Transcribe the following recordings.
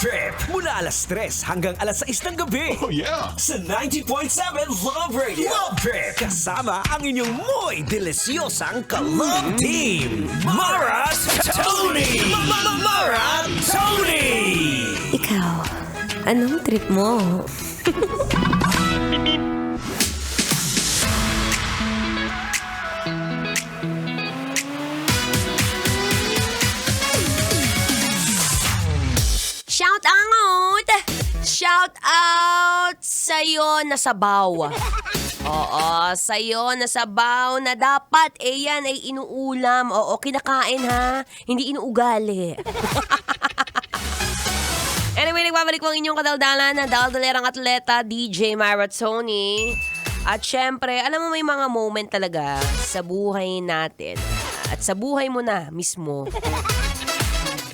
Trip mula alas 3 hanggang alas 6 ng gabi. Oh yeah! Sa 90.7 Love Radio. Love Trip. Kasama ang inyong muy delisyosang ka-love team. Mara Tony! Mara Tony! Ikaw, anong trip mo? Shout out! Shout out sa'yo na sabaw. Oo, sa'yo na sabaw na dapat yan ay inuulam. Oo, kinakain ha. Hindi inuugali. Anyway, nagbabalik po ang inyong kadaldalan na daldalerang atleta, DJ Myra Tony. At syempre, alam mo may mga moment talaga sa buhay natin. At sa buhay mo na mismo.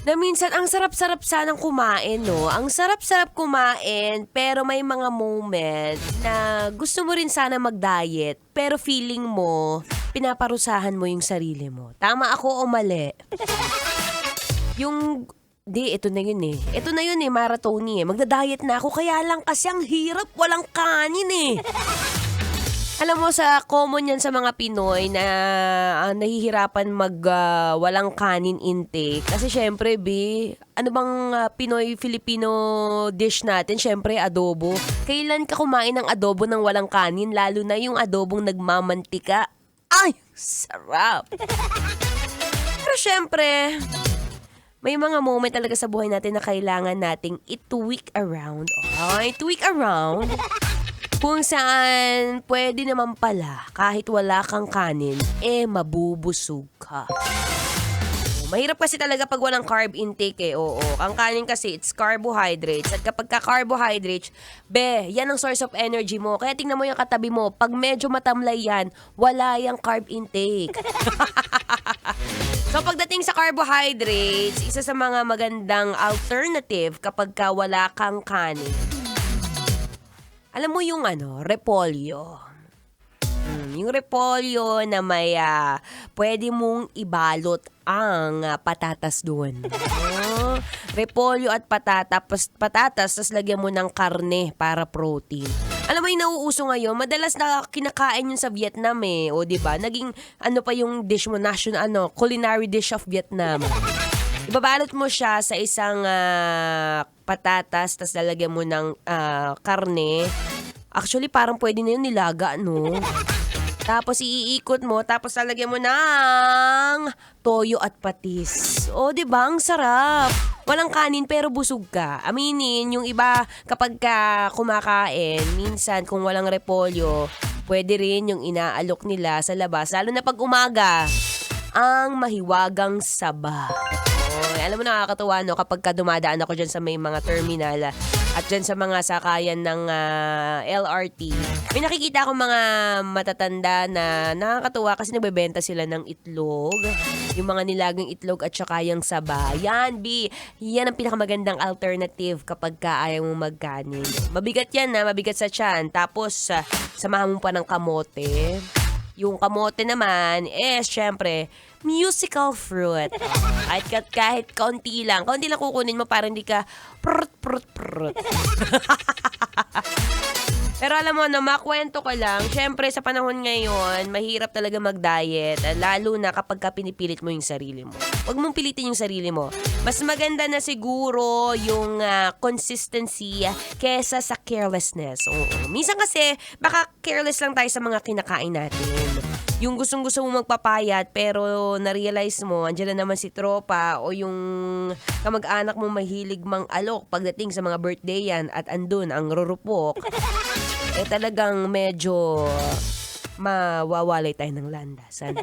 Na minsan, ang sarap-sarap sanang kumain, no? Ang sarap-sarap kumain, pero may mga moment na gusto mo rin sana mag-diet, pero feeling mo, pinaparusahan mo yung sarili mo. Tama ako o mali? Ito na yun eh. Ito na yun eh, Mara Tony eh. Magda-diet na ako, kaya lang kasi ang hirap, walang kanin eh. Alam mo, sa common yan sa mga Pinoy na nahihirapan walang kanin intake. Kasi syempre, ano bang Pinoy-Filipino dish natin? Syempre, adobo. Kailan ka kumain ng adobo ng walang kanin? Lalo na yung adobong nagmamantika. Ay, sarap! Pero syempre, may mga moment talaga sa buhay natin na kailangan nating i-tweak around. Okay, tweak around. Kung saan pwede naman pala, kahit wala kang kanin, mabubusog ka. Mahirap kasi talaga pag walang carb intake eh. Oo, ang kanin kasi, it's carbohydrates. At kapag ka-carbohydrates, yan ang source of energy mo. Kaya tingnan mo yung katabi mo, pag medyo matamlay yan, wala yung carb intake. So pagdating sa carbohydrates, isa sa mga magandang alternative kapag wala kang kanin. Alam mo yung repolyo. Yung repolyo na may pwede mong ibalot ang patatas doon. Repolyo at patatas, tapos lagyan mo ng karne para protein. Alam mo yung nauuso ngayon, madalas na kinakain yun sa Vietnam eh. O diba? Naging pa yung dish mo, national, culinary dish of Vietnam. Ibabalot mo siya sa isang patatas, tapos lalagyan mo ng karne. Actually, parang pwede na yun nilaga, no? Tapos iikot mo, tapos lalagyan mo ng toyo at patis. O, diba? Ang sarap. Walang kanin pero busog ka. Aminin, yung iba kapag kumakain, minsan kung walang repolyo, pwede rin yung inaalok nila sa labas. Lalo na pag umaga, ang mahiwagang saba. Alam mo, nakakatuwa, no? Kapag dumadaan ako dyan sa may mga terminal at dyan sa mga sakayan ng LRT, may nakikita akong mga matatanda na nakakatuwa kasi nagbebenta sila ng itlog. Yung mga nilagang itlog at saka yung saba. Yan ang pinakamagandang alternative kapag ayaw mong magkanin. Mabigat yan, mabigat sa tiyan. Tapos, samahan mo pa ng kamote. Yung kamote naman, syempre, musical fruit. Kahit kaunti lang kukunin mo para hindi ka prut. Pero alam mo, makwento ko lang, syempre sa panahon ngayon, mahirap talaga mag-diet, lalo na kapag pinipilit mo yung sarili mo. Huwag mong pilitin yung sarili mo. Mas maganda na siguro yung consistency kesa sa carelessness. Oo. Minsan kasi, baka careless lang tayo sa mga kinakain natin. Yung gustong-gusto mo magpapayat pero na-realize mo, andyan na naman si tropa o yung kamag-anak mo mahilig mang alok pagdating sa mga birthday yan at andun ang rurupok, talagang medyo mawawalay tayo ng landasan.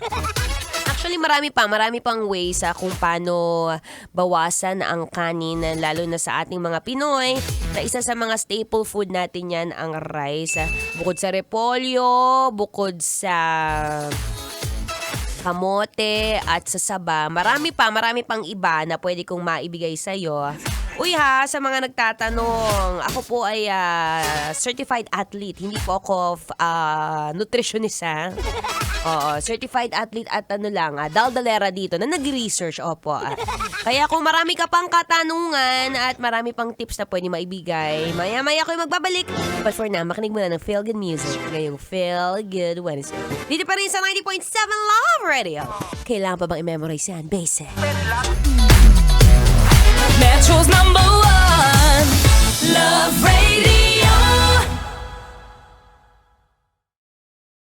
Actually, marami pang ways kung paano bawasan ang kanin, lalo na sa ating mga Pinoy, na isa sa mga staple food natin yan, ang rice. Bukod sa repolyo, bukod sa kamote at sa saba, marami pang iba na pwede kong maibigay sa'yo. Uy sa mga nagtatanong, ako po ay certified athlete. Hindi po ako nutritionist Oo, certified athlete at daldalera dito na nag-research, opo. Kaya kung marami ka pang katanungan at marami pang tips na pwede maibigay, maya-maya ako'y magbabalik. But for now, makinig muna ng Feel Good Music ngayong Feel Good Wednesday. Dito pa rin sa 90.7 Love Radio. Kailangan pa bang i-memorize yan? Basic. Metro's #1